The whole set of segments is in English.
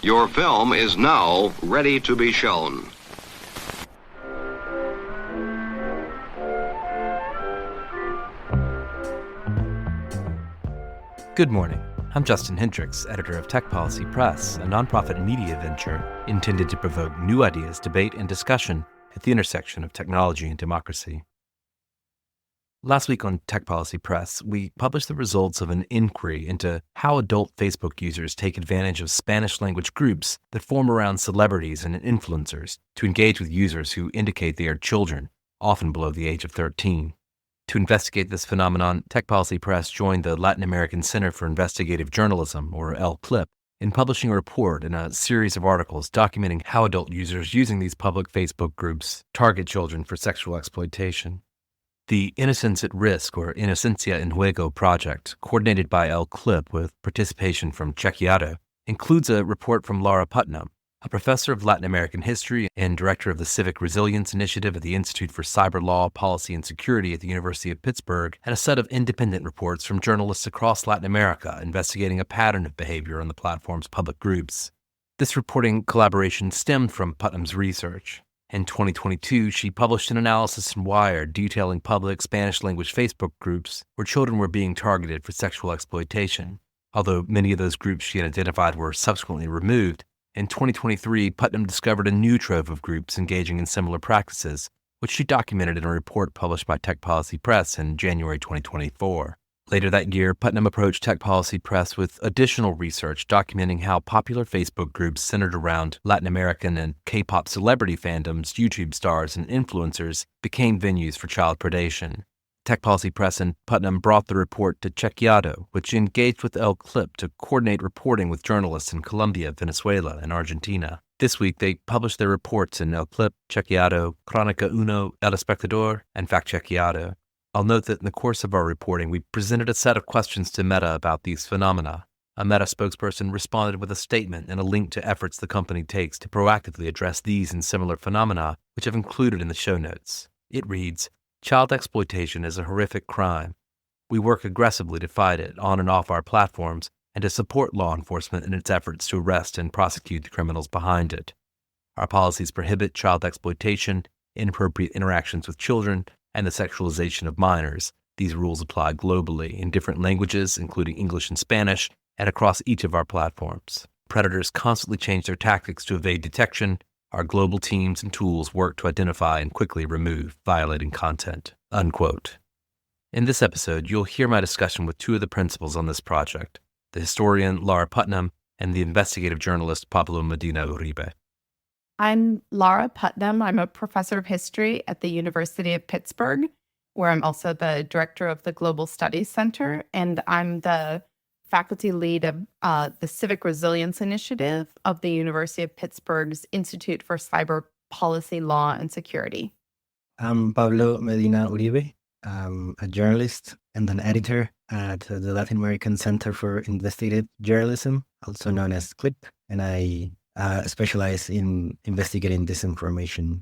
Your film is now ready to be shown. Good morning. I'm Justin Hendricks, editor of Tech Policy Press, a nonprofit media venture intended to provoke new ideas, debate, and discussion at the intersection of technology and democracy. Last week on Tech Policy Press, we published the results of an inquiry into how adult Facebook users take advantage of Spanish-language groups that form around celebrities and influencers to engage with users who indicate they are children, often below the age of 13. To investigate this phenomenon, Tech Policy Press joined the Latin American Center for Investigative Journalism, or LCLIP, in publishing a report and a series of articles documenting how adult users using these public Facebook groups target children for sexual exploitation. The Innocence at Risk, or Inocencia in Juego project, coordinated by LCLIP with participation from Chequeado, includes a report from Lara Putnam, a professor of Latin American history and director of the Civic Resilience Initiative at the Institute for Cyber Law, Policy, and Security at the University of Pittsburgh, and a set of independent reports from journalists across Latin America investigating a pattern of behavior on the platform's public groups. This reporting collaboration stemmed from Putnam's research. In 2022, she published an analysis in Wired detailing public Spanish-language Facebook groups where children were being targeted for sexual exploitation. Although many of those groups she had identified were subsequently removed, in 2023, Putnam discovered a new trove of groups engaging in similar practices, which she documented in a report published by Tech Policy Press in January 2024. Later that year, Putnam approached Tech Policy Press with additional research documenting how popular Facebook groups centered around Latin American and K-pop celebrity fandoms, YouTube stars, and influencers became venues for child predation. Tech Policy Press and Putnam brought the report to Chequeado, which engaged with LCLIP to coordinate reporting with journalists in Colombia, Venezuela, and Argentina. This week, they published their reports in LCLIP, Chequeado, Crónica Uno, El Espectador, and Fact Chequeado. I'll note that in the course of our reporting, we presented a set of questions to Meta about these phenomena. A Meta spokesperson responded with a statement and a link to efforts the company takes to proactively address these and similar phenomena, which I've included in the show notes. It reads, "Child exploitation is a horrific crime. We work aggressively to fight it on and off our platforms and to support law enforcement in its efforts to arrest and prosecute the criminals behind it. Our policies prohibit child exploitation, inappropriate interactions with children, and the sexualization of minors. These rules apply globally in different languages, including English and Spanish, and across each of our platforms. Predators constantly change their tactics to evade detection. Our global teams and tools work to identify and quickly remove violating content." Unquote. In this episode, you'll hear my discussion with two of the principals on this project, the historian Lara Putnam and the investigative journalist Pablo Medina Uribe. I'm Lara Putnam. I'm a professor of history at the University of Pittsburgh, where I'm also the director of the Global Studies Center, and I'm the faculty lead of the Civic Resilience Initiative of the University of Pittsburgh's Institute for Cyber Policy, Law, and Security. I'm Pablo Medina Uribe. I'm a journalist and an editor at the Latin American Center for Investigative Journalism, also known as CLIP, and I specialize in investigating disinformation.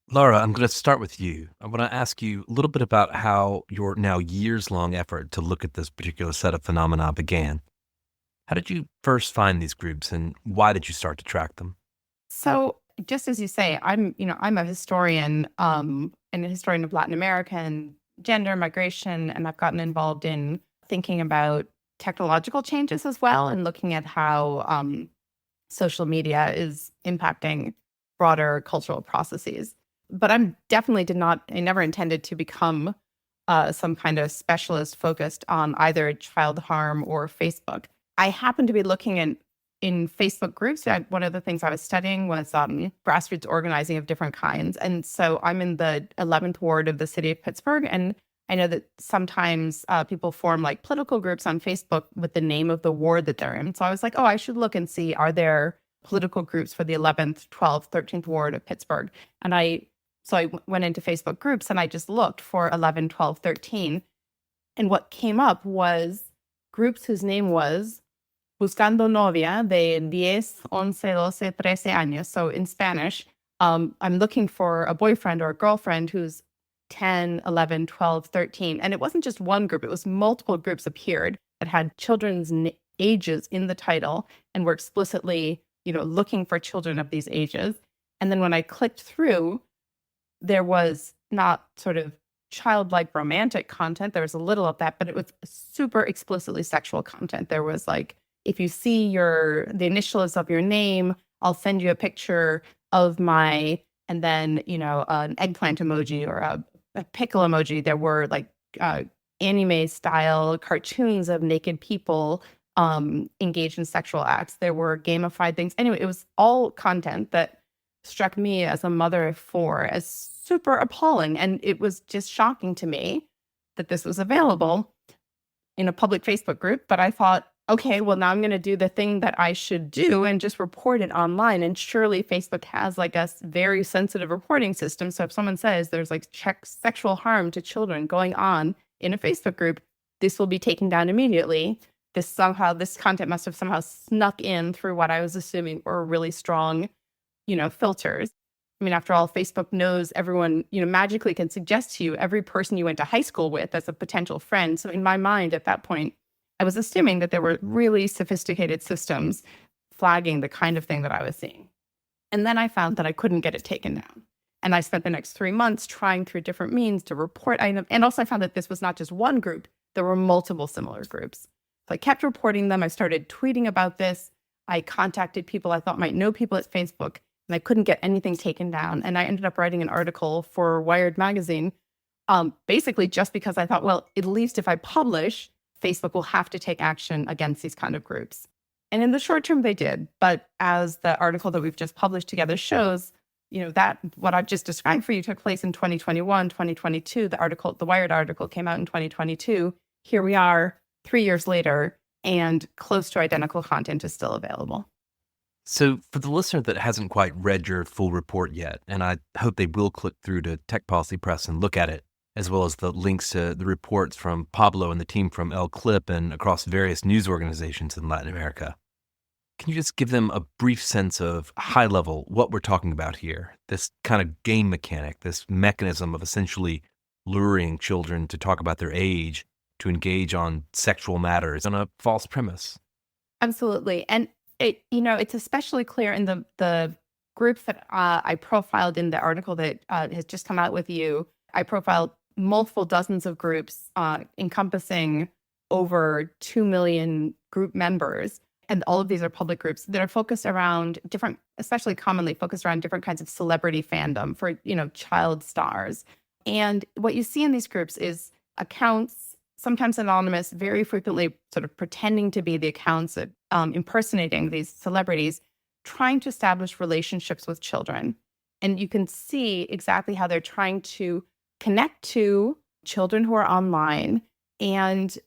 Lara, I'm going to start with you. I want to ask you a little bit about how your now years-long effort to look at this particular set of phenomena began. How did you first find these groups, and why did you start to track them? So, just as you say, I'm a historian, and a historian of Latin American gender, migration, and I've gotten involved in thinking about technological changes as well, and looking at how social media is impacting broader cultural processes. But I never intended to become some kind of specialist focused on either child harm or Facebook. I happened to be looking in Facebook groups. One of the things I was studying was grassroots organizing of different kinds. And so I'm in the 11th ward of the city of Pittsburgh. And I know that sometimes people form like political groups on Facebook with the name of the ward that they're in. So I was like, I should look and see, are there political groups for the 11th, 12th, 13th ward of Pittsburgh? And I went into Facebook groups and I just looked for 11, 12, 13. And what came up was groups whose name was Buscando Novia de 10, 11, 12, 13 años. So in Spanish, I'm looking for a boyfriend or a girlfriend who's 10, 11, 12, 13. And it wasn't just one group, it was multiple groups appeared that had children's ages in the title and were explicitly looking for children of these ages. And then when I clicked through, there was not sort of childlike romantic content. There was a little of that, but it was super explicitly sexual content. There was like, if you see the initials of your name, I'll send you a picture of and then, an eggplant emoji or a pickle emoji. There were like anime style cartoons of naked people engaged in sexual acts. There were gamified things. Anyway, it was all content that struck me as a mother of 4 as super appalling. And it was just shocking to me that this was available in a public Facebook group. But I thought, okay, well, now I'm going to do the thing that I should do and just report it online. And surely Facebook has like a very sensitive reporting system. So if someone says there's like sexual harm to children going on in a Facebook group, this will be taken down immediately. This content must have somehow snuck in through what I was assuming were really strong, filters. I mean, after all, Facebook knows everyone, magically can suggest to you every person you went to high school with as a potential friend. So in my mind at that point, I was assuming that there were really sophisticated systems flagging the kind of thing that I was seeing. And then I found that I couldn't get it taken down. And I spent the next 3 months trying through different means to report items. And also I found that this was not just one group. There were multiple similar groups. So I kept reporting them. I started tweeting about this. I contacted people I thought might know people at Facebook, and I couldn't get anything taken down. And I ended up writing an article for Wired magazine, basically just because I thought, well, at least if I publish, Facebook will have to take action against these kind of groups. And in the short term, they did. But as the article that we've just published together shows, that what I've just described for you took place in 2021, 2022. The Wired article came out in 2022. Here we are 3 years later, and close to identical content is still available. So for the listener that hasn't quite read your full report yet, and I hope they will click through to Tech Policy Press and look at it, as well as the links to the reports from Pablo and the team from El Clip and across various news organizations in Latin America. Can you just give them a brief sense of high level what we're talking about here? This kind of game mechanic, this mechanism of essentially luring children to talk about their age, to engage on sexual matters on a false premise. Absolutely. And it's especially clear in the groups that I profiled in the article that has just come out with you. I profiled multiple dozens of groups encompassing over 2 million group members. And all of these are public groups that are focused around especially commonly focused around different kinds of celebrity fandom for, child stars. And what you see in these groups is accounts, sometimes anonymous, very frequently sort of pretending to be the accounts that impersonating these celebrities, trying to establish relationships with children. And you can see exactly how they're trying to connect to children who are online and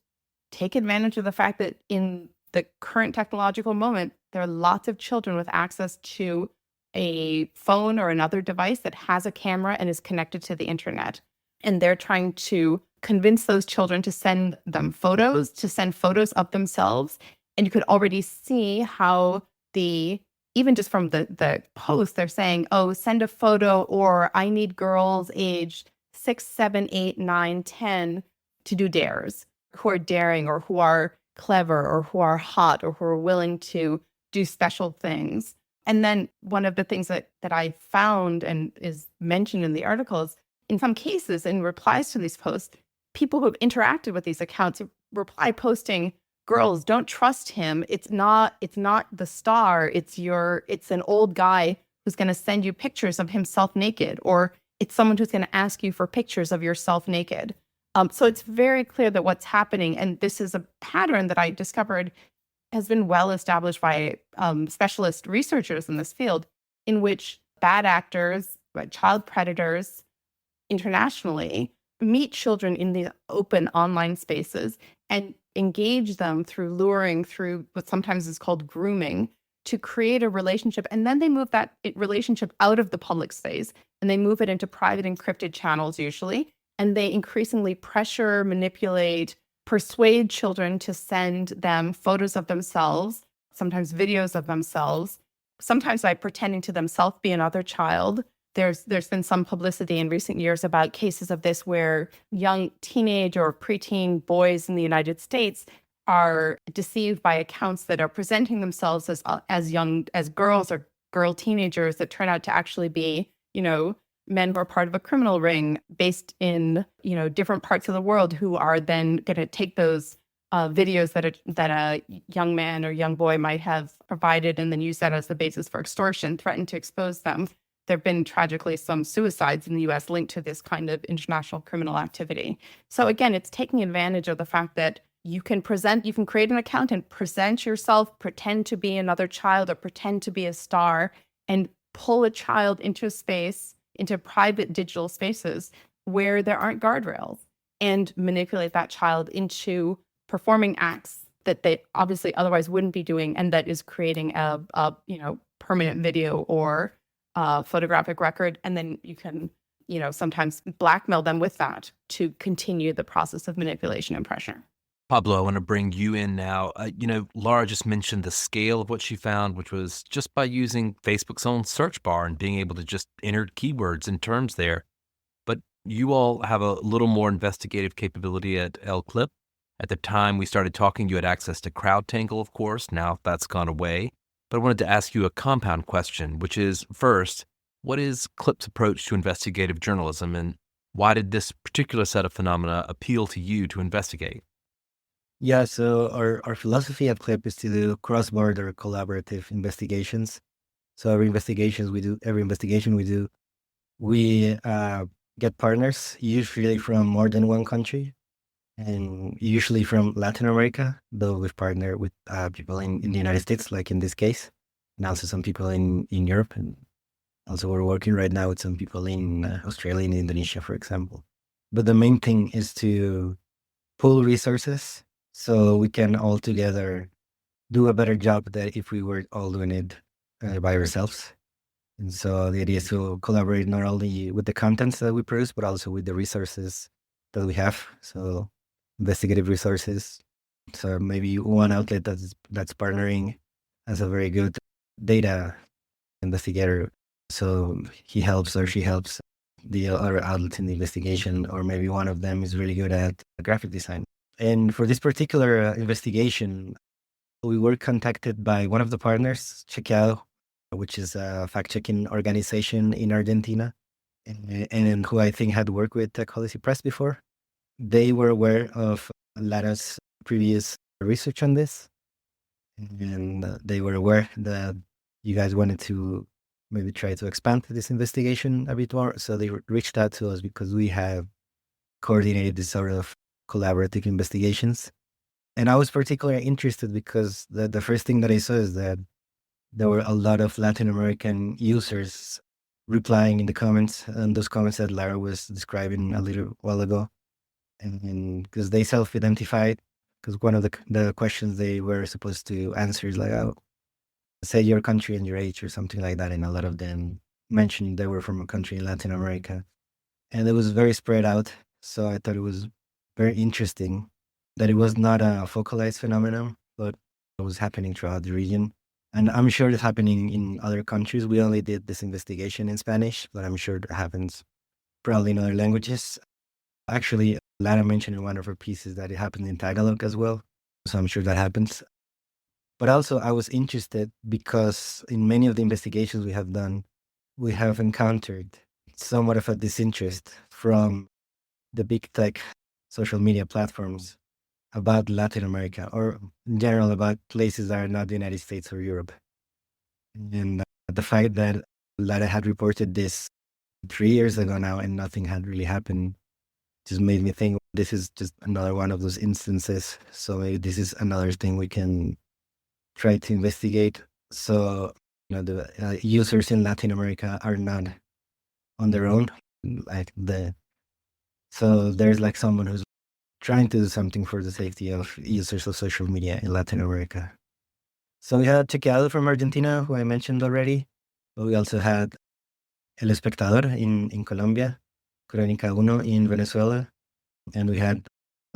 take advantage of the fact that in the current technological moment, there are lots of children with access to a phone or another device that has a camera and is connected to the internet. And they're trying to convince those children to send them photos, to send photos of themselves. And you could already see how even just from the post, they're saying, oh, send a photo, or I need girls aged 6, 7, 8, 9, 10 to do dares, who are daring or who are clever or who are hot or who are willing to do special things. And then one of the things that I found and is mentioned in the article is, in some cases, in replies to these posts, people who have interacted with these accounts reply posting, girls, don't trust him. It's not the star. It's an old guy who's going to send you pictures of himself naked, or it's someone who's going to ask you for pictures of yourself naked. So it's very clear that what's happening, and this is a pattern that I discovered has been well established by specialist researchers in this field, in which bad actors, child predators internationally meet children in the open online spaces and engage them through luring, through what sometimes is called grooming, to create a relationship. And then they move that relationship out of the public space and they move it into private encrypted channels usually. And they increasingly pressure, manipulate, persuade children to send them photos of themselves, sometimes videos of themselves, sometimes by pretending to themselves be another child. There's been some publicity in recent years about cases of this where young teenage or preteen boys in the United States are deceived by accounts that are presenting themselves as young as girls or girl teenagers that turn out to actually be, men who are part of a criminal ring based in, different parts of the world, who are then going to take those videos that a young man or young boy might have provided and then use that as the basis for extortion, threaten to expose them. There have been tragically some suicides in the US linked to this kind of international criminal activity. So again, it's taking advantage of the fact that you can create an account and present yourself, pretend to be another child or pretend to be a star, and pull a child into a space, into private digital spaces where there aren't guardrails, and manipulate that child into performing acts that they obviously otherwise wouldn't be doing, and that is creating a permanent video or photographic record. And then you can, sometimes blackmail them with that to continue the process of manipulation and pressure. Pablo, I want to bring you in now. Lara just mentioned the scale of what she found, which was just by using Facebook's own search bar and being able to just enter keywords and terms there. But you all have a little more investigative capability at Clip. At the time we started talking, you had access to CrowdTangle, of course. Now that's gone away. But I wanted to ask you a compound question, which is, first, what is Clip's approach to investigative journalism, and why did this particular set of phenomena appeal to you to investigate? Yeah, so our philosophy at Clip is to do cross-border collaborative investigations. So every investigation we do, we get partners, usually from more than one country, and usually from Latin America, though we've partnered with people in the United States, like in this case, and also some people in Europe. And also we're working right now with some people in Australia and Indonesia, for example. But the main thing is to pool resources so we can all together do a better job than if we were all doing it by ourselves. And so the idea is to collaborate not only with the contents that we produce, but also with the resources that we have. So investigative resources. So maybe one outlet that's partnering has a very good data investigator. So he helps or she helps the other outlets in the investigation, or maybe one of them is really good at graphic design. And for this particular investigation, we were contacted by one of the partners, Chequeado, which is a fact-checking organization in Argentina, and who I think had worked with Tech Policy Press before. They were aware of Lara's previous research on this, and they were aware that you guys wanted to maybe try to expand this investigation a bit more. So they reached out to us because we have coordinated this sort of collaborative investigations. And I was particularly interested because the first thing that I saw is that there were a lot of Latin American users replying in the comments, and those comments that Lara was describing a little while ago. And because they self-identified, because one of the questions they were supposed to answer is like, oh, say your country and your age or something like that. And a lot of them mentioned they were from a country in Latin America. And it was very spread out. So I thought it was very interesting that it was not a focalized phenomenon, but it was happening throughout the region. And I'm sure it's happening in other countries. We only did this investigation in Spanish, but I'm sure it happens probably in other languages. Actually, Lara mentioned in one of her pieces that it happens in Tagalog as well. So I'm sure that happens. But also I was interested because in many of the investigations we have done, we have encountered somewhat of a disinterest from the big tech social media platforms about Latin America, or in general about places that are not the United States or Europe. And the fact that Lara had reported this 3 years ago now and nothing had really happened just made me think this is just another one of those instances. So maybe this is another thing we can try to investigate. So, the users in Latin America are not on their own. So there's like someone who's trying to do something for the safety of users of social media in Latin America. So we had Chequeado from Argentina, who I mentioned already. But we also had El Espectador in Colombia, Crónica Uno in Venezuela. And we had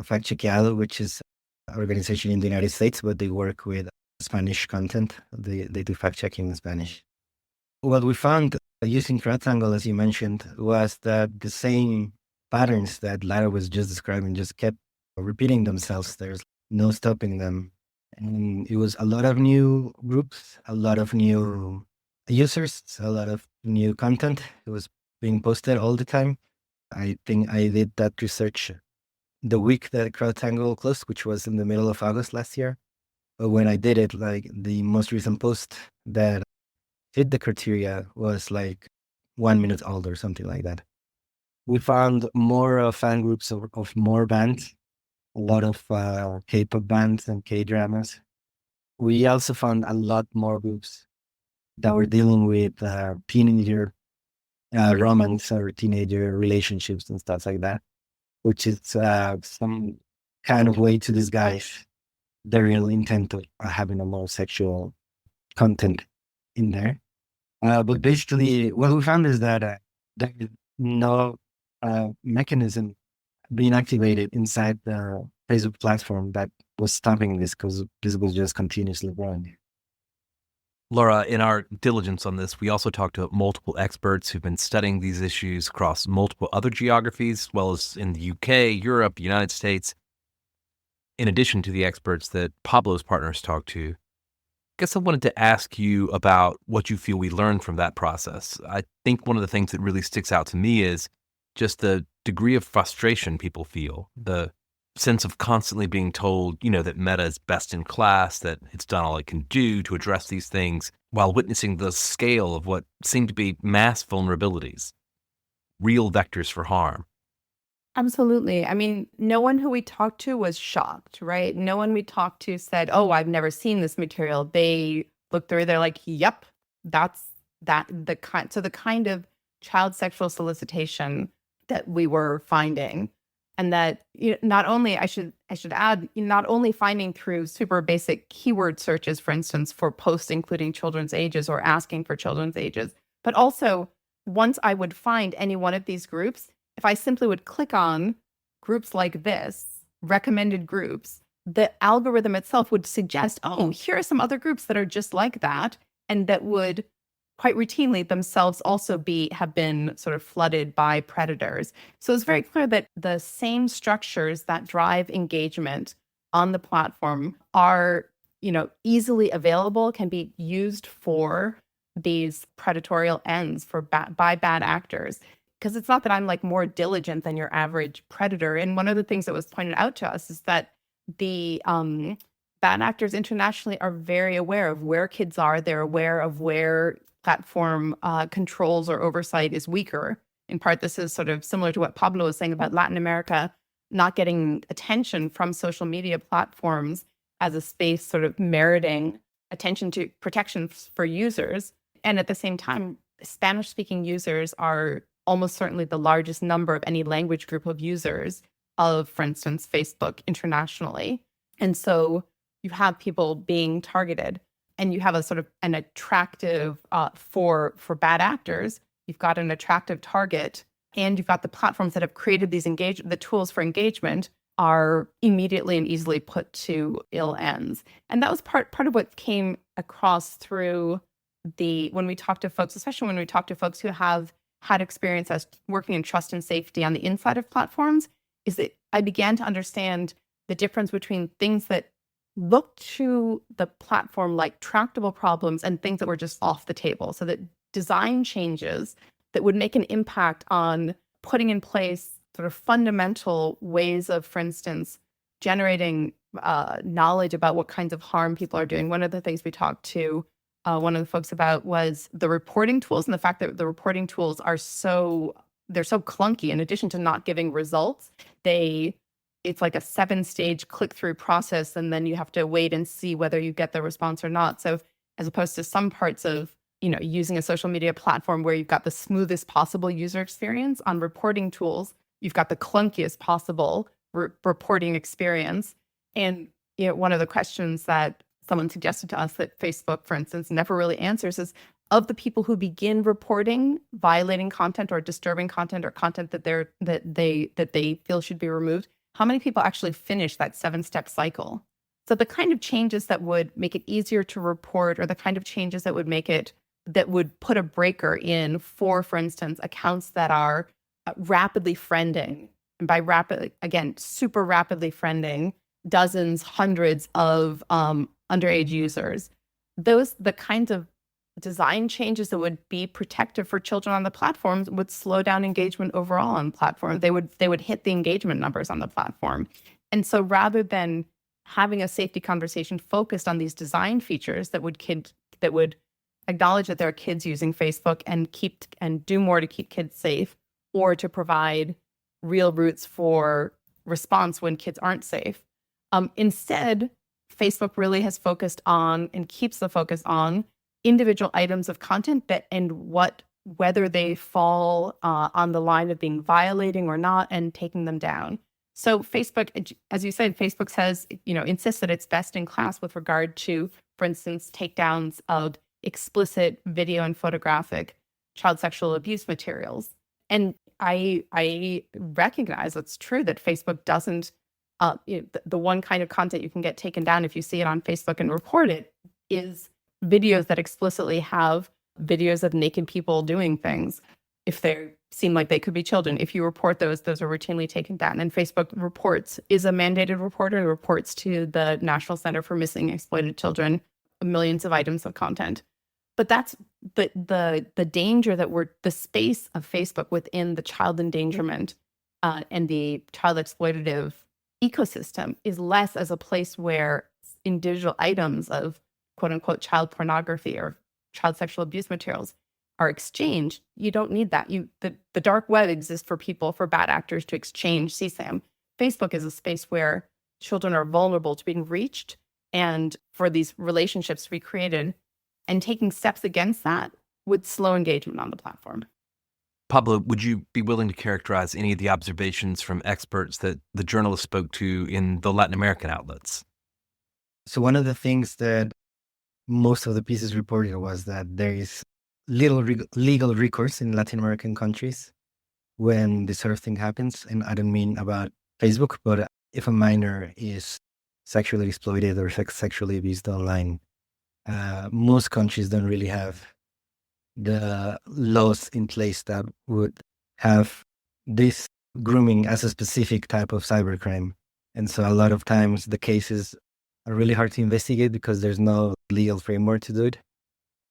Fact Chequeado, which is an organization in the United States, but they work with Spanish content. They do fact checking in Spanish. What we found using CrowdTangle, as you mentioned, was that the same patterns that Lara was just describing just kept repeating themselves. There's no stopping them. And it was a lot of new groups, a lot of new users, a lot of new content. It was being posted all the time. I think I did that research the week that CrowdTangle closed, which was in the middle of August last year. But when I did it, like the most recent post that fit the criteria was like 1 minute old or something like that. We found more fan groups of more bands, a lot of K-pop bands and K-dramas. We also found a lot more groups that were dealing with teenager romance or teenager relationships and stuff like that, which is some kind of way to disguise the real intent of having a more sexual content in there. But basically, what we found is that there is no mechanism being activated inside the Facebook platform that was stopping this, because this was just continuously growing. Lara, in our diligence on this, we also talked to multiple experts who've been studying these issues across multiple other geographies, as well as in the UK, Europe, United States. In addition to the experts that Pablo's partners talked to, I guess I wanted to ask you about what you feel we learned from that process. I think one of the things that really sticks out to me is just the degree of frustration people feel, the sense of constantly being told, that Meta is best in class, that it's done all it can do to address these things, while witnessing the scale of what seemed to be mass vulnerabilities, real vectors for harm. Absolutely. I mean, no one who we talked to was shocked, right? No one we talked to said, "Oh, I've never seen this material." They looked through, they're like, "Yep, that's the kind of child sexual solicitation that we were finding." And that not only I should add, not only finding through super basic keyword searches, for instance, for posts including children's ages or asking for children's ages, but also once I would find any one of these groups, if I simply would click on groups like this, recommended groups, the algorithm itself would suggest, oh, here are some other groups that are just like that, and that would quite routinely themselves also have been sort of flooded by predators. So it's very clear that the same structures that drive engagement on the platform are, easily available, can be used for these predatorial ends by bad actors. Because it's not that I'm like more diligent than your average predator. And one of the things that was pointed out to us is that the bad actors internationally are very aware of where kids are. They're aware of where platform controls or oversight is weaker. In part, this is sort of similar to what Pablo was saying about Latin America not getting attention from social media platforms as a space sort of meriting attention to protections for users. And at the same time, Spanish-speaking users are almost certainly the largest number of any language group of users of, for instance, Facebook internationally. And so you have people being targeted, and you have a sort of an attractive, for bad actors, you've got an attractive target, and you've got the platforms that have created these the tools for engagement are immediately and easily put to ill ends. And that was part of what came across through when we talk to folks, especially when we talk to folks who have had experience as working in trust and safety on the inside of platforms, is that I began to understand the difference between things that look to the platform like tractable problems and things that were just off the table. So that design changes that would make an impact on putting in place sort of fundamental ways of, for instance, generating knowledge about what kinds of harm people are doing. One of the things we talked to one of the folks about was the reporting tools, and the fact that the reporting tools are they're so clunky. In addition to not giving results, it's like a 7-stage click-through process, and then you have to wait and see whether you get the response or not. So as opposed to some parts of using a social media platform where you've got the smoothest possible user experience, on reporting tools, you've got the clunkiest possible reporting experience. And one of the questions that someone suggested to us that Facebook, for instance, never really answers is, of the people who begin reporting violating content or disturbing content or content that they feel should be removed, how many people actually finish that 7-step cycle? So the kind of changes that would make it easier to report, or the kind of changes that would put a breaker in for instance, accounts that are rapidly friending, and by rapid, again, super rapidly friending dozens, hundreds of underage users. The kinds of design changes that would be protective for children on the platforms would slow down engagement overall on the platform. They would hit the engagement numbers on the platform. And so rather than having a safety conversation focused on these design features that would acknowledge that there are kids using Facebook and do more to keep kids safe, or to provide real routes for response when kids aren't safe. Instead, Facebook really has focused on and keeps the focus on individual items of content and whether they fall on the line of being violating or not, and taking them down. So Facebook, as you said, Facebook says, insists that it's best in class with regard to, for instance, takedowns of explicit video and photographic child sexual abuse materials. And I recognize it's true that Facebook doesn't, the one kind of content you can get taken down if you see it on Facebook and report it is videos that explicitly have videos of naked people doing things. If they seem like they could be children, if you report those are routinely taken down. And Facebook reports, is a mandated reporter, and reports to the National Center for Missing and Exploited Children millions of items of content. But that's the danger that the space of Facebook within the child endangerment and the child exploitative ecosystem is less as a place where individual items of quote unquote child pornography or child sexual abuse materials are exchanged. You don't need that. The dark web exists for bad actors to exchange CSAM. Facebook is a space where children are vulnerable to being reached and for these relationships to be created, and taking steps against that would slow engagement on the platform. Pablo, would you be willing to characterize any of the observations from experts that the journalist spoke to in the Latin American outlets? So one of the things that most of the pieces reported was that there is little legal recourse in Latin American countries when this sort of thing happens. And I don't mean about Facebook, but if a minor is sexually exploited or sexually abused online, most countries don't really have the laws in place that would have this grooming as a specific type of cybercrime. And so a lot of times the cases are really hard to investigate because there's no legal framework to do it.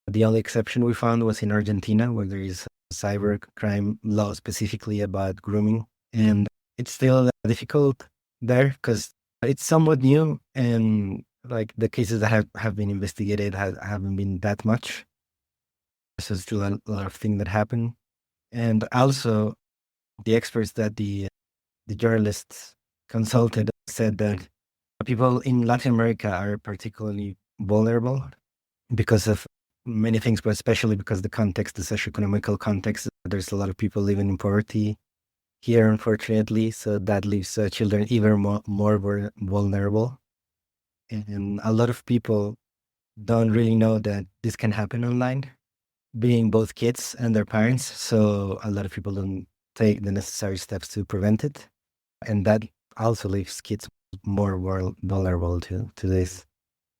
The only exception we found was in Argentina, where there is a cybercrime law specifically about grooming. And it's still difficult there because it's somewhat new, and like the cases that have been investigated haven't been that much. So still a lot of things that happen. And also the experts that the journalists consulted said that people in Latin America are particularly vulnerable because of many things, but especially because the context, the socioeconomical context. There's a lot of people living in poverty here, unfortunately. So that leaves children even more vulnerable. And a lot of people don't really know that this can happen online, being both kids and their parents. So a lot of people don't take the necessary steps to prevent it. And that also leaves kids more vulnerable to this.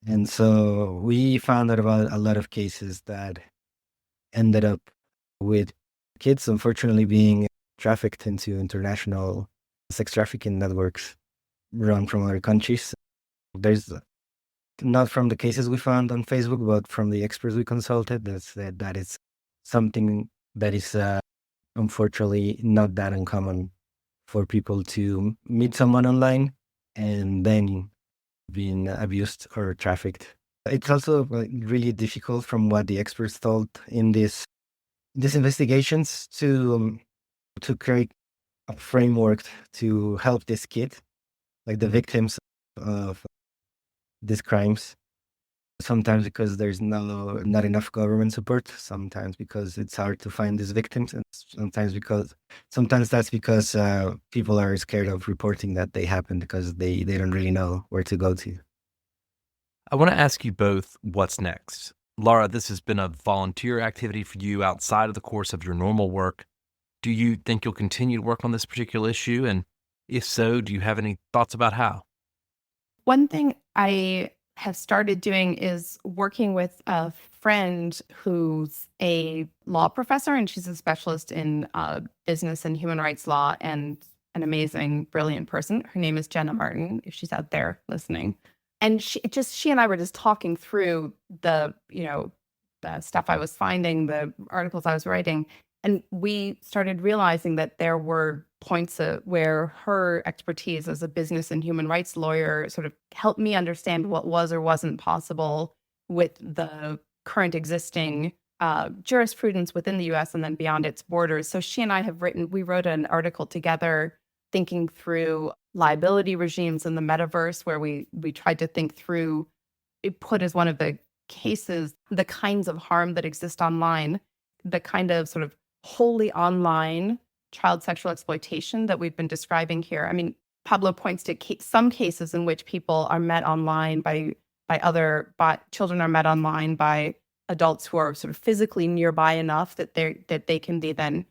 And so we found out about a lot of cases that ended up with kids, unfortunately, being trafficked into international sex trafficking networks run from other countries. There's not from the cases we found on Facebook, but from the experts we consulted that said that it's something that is unfortunately not that uncommon for people to meet someone online and then being abused or trafficked. It's also really difficult, from what the experts told in these investigations, to create a framework to help this kid, like the victims of these crimes. Sometimes because there's not enough government support, sometimes because it's hard to find these victims, and sometimes that's because people are scared of reporting that they happen because they don't really know where to go to. I want to ask you both what's next. Lara, this has been a volunteer activity for you outside of the course of your normal work. Do you think you'll continue to work on this particular issue? And if so, do you have any thoughts about how? One thing I have started doing is working with a friend who's a law professor, and she's a specialist in business and human rights law and an amazing, brilliant person. Her name is Jenna Martin, if she's out there listening. And she and I were just talking through the stuff I was finding, the articles I was writing. And we started realizing that there were points where her expertise as a business and human rights lawyer sort of helped me understand what was or wasn't possible with the current existing jurisprudence within the US and then beyond its borders. So she and I we wrote an article together thinking through liability regimes in the metaverse, where we tried to think through, it put as one of the cases, the kinds of harm that exist online, the kind of sort of wholly online child sexual exploitation that we've been describing here. I mean, Pablo points to some cases in which people are met online by children are met online by adults who are sort of physically nearby enough that they can be then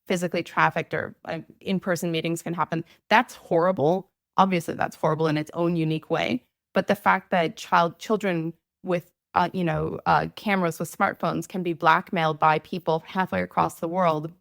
physically trafficked, or in-person meetings can happen. That's horrible. Obviously, that's horrible in its own unique way. But the fact that children with cameras with smartphones can be blackmailed by people halfway across the world,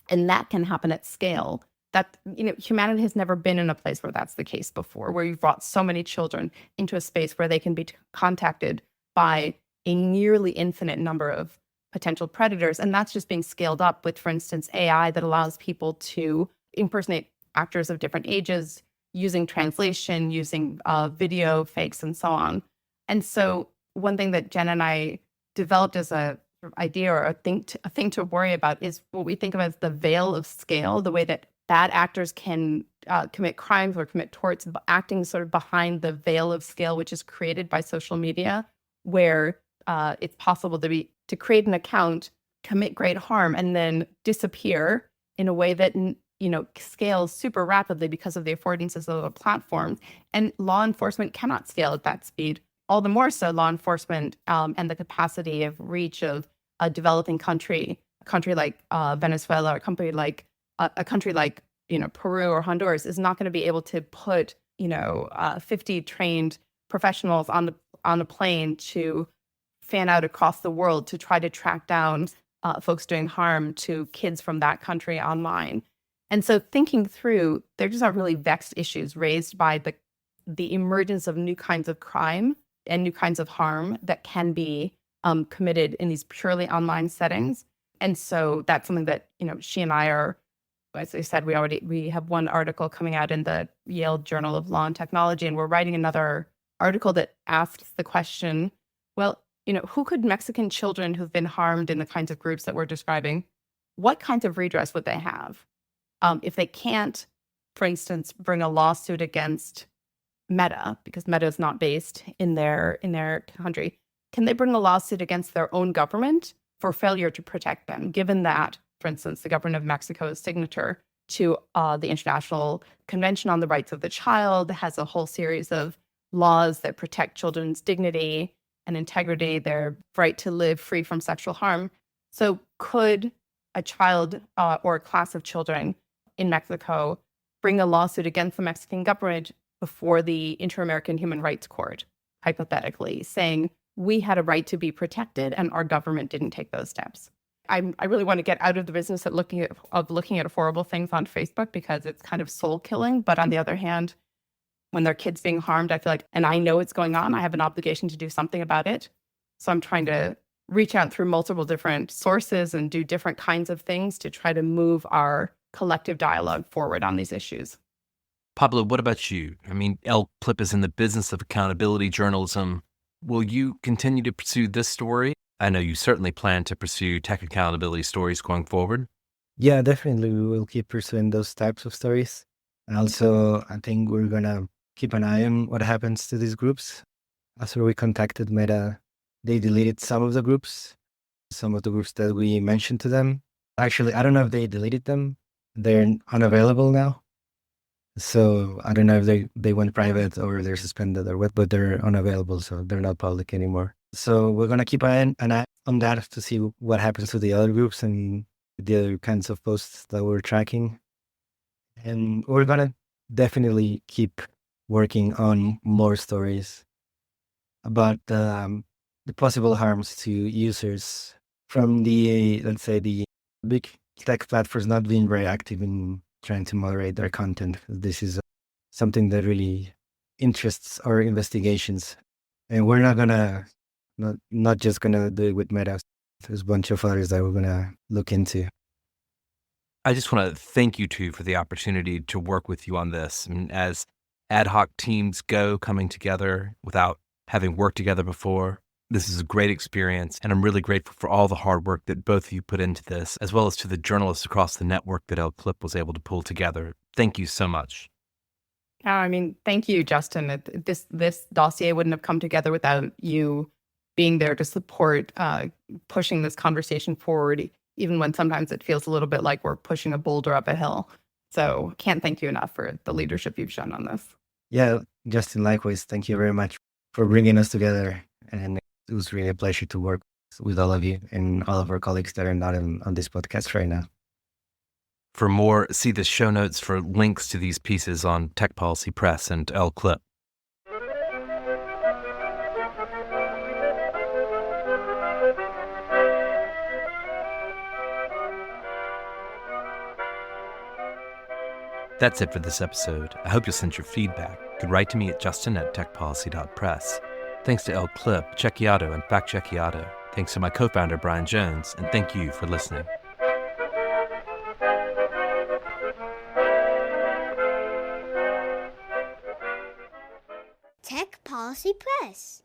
and that can happen at scale. That humanity has never been in a place where that's the case before, where you've brought so many children into a space where they can be contacted by a nearly infinite number of potential predators. And that's just being scaled up with, for instance, AI that allows people to impersonate actors of different ages, using translation, using video fakes, and so on. And so one thing that Jen and I developed as a idea or a thing to worry about is what we think of as the veil of scale, the way that bad actors can commit crimes or commit torts, acting sort of behind the veil of scale, which is created by social media, where it's possible to create an account, commit great harm, and then disappear in a way that scales super rapidly because of the affordances of the platform. And law enforcement cannot scale at that speed. All the more so law enforcement and the capacity of reach of a developing country, a country like Venezuela, or a country like Peru or Honduras, is not going to be able to put 50 trained professionals on a plane to fan out across the world to try to track down folks doing harm to kids from that country online. And so thinking through, there just are really vexed issues raised by the emergence of new kinds of crime and new kinds of harm that can be committed in these purely online settings. And so that's something that she and I are, as I said, we have one article coming out in the Yale Journal of Law and Technology, and we're writing another article that asks the question, well, who could Mexican children who've been harmed in the kinds of groups that we're describing, what kinds of redress would they have? If they can't, for instance, bring a lawsuit against Meta, because Meta is not based in their country, can they bring a lawsuit against their own government for failure to protect them, given that, for instance, the government of Mexico's signature to the International Convention on the Rights of the Child has a whole series of laws that protect children's dignity and integrity, their right to live free from sexual harm. So could a child or a class of children in Mexico bring a lawsuit against the Mexican government before the Inter-American Human Rights Court, hypothetically, saying we had a right to be protected and our government didn't take those steps? I really want to get out of the business of looking at horrible things on Facebook, because it's kind of soul killing. But on the other hand, when there are kids being harmed, I feel like, and I know it's going on, I have an obligation to do something about it. So I'm trying to reach out through multiple different sources and do different kinds of things to try to move our collective dialogue forward on these issues. Pablo, what about you? I mean, El Clip is in the business of accountability journalism. Will you continue to pursue this story? I know you certainly plan to pursue tech accountability stories going forward. Yeah, definitely. We will keep pursuing those types of stories. And also, I think we're going to keep an eye on what happens to these groups. After we contacted Meta, they deleted some of the groups that we mentioned to them. Actually, I don't know if they deleted them. They're unavailable now. So I don't know if they went private or they're suspended or what, but they're unavailable, so they're not public anymore. So we're going to keep an eye on that to see what happens to the other groups and the other kinds of posts that we're tracking. And we're going to definitely keep working on more stories about the possible harms to users from let's say, the big tech platforms not being very active in trying to moderate their content. This is something that really interests our investigations. And we're not just gonna do it with Meta. There's a bunch of others that we're gonna look into. I just want to thank you two for the opportunity to work with you on this. And as ad hoc teams go coming together without having worked together before, this is a great experience. And I'm really grateful for all the hard work that both of you put into this, as well as to the journalists across the network that El Clip was able to pull together. Thank you so much. I mean, thank you, Justin. This dossier wouldn't have come together without you being there to support pushing this conversation forward, even when sometimes it feels a little bit like we're pushing a boulder up a hill. So can't thank you enough for the leadership you've shown on this. Yeah, Justin, likewise. Thank you very much for bringing us together. And it was really a pleasure to work with all of you and all of our colleagues that are not on this podcast right now. For more, see the show notes for links to these pieces on Tech Policy Press and El Clip. That's it for this episode. I hope you'll send your feedback. You can write to me at justin@techpolicy.press. Thanks to El Clip, Checkiato, and Fact Checkiato. Thanks to my co-founder, Brian Jones, and thank you for listening. Tech Policy Press.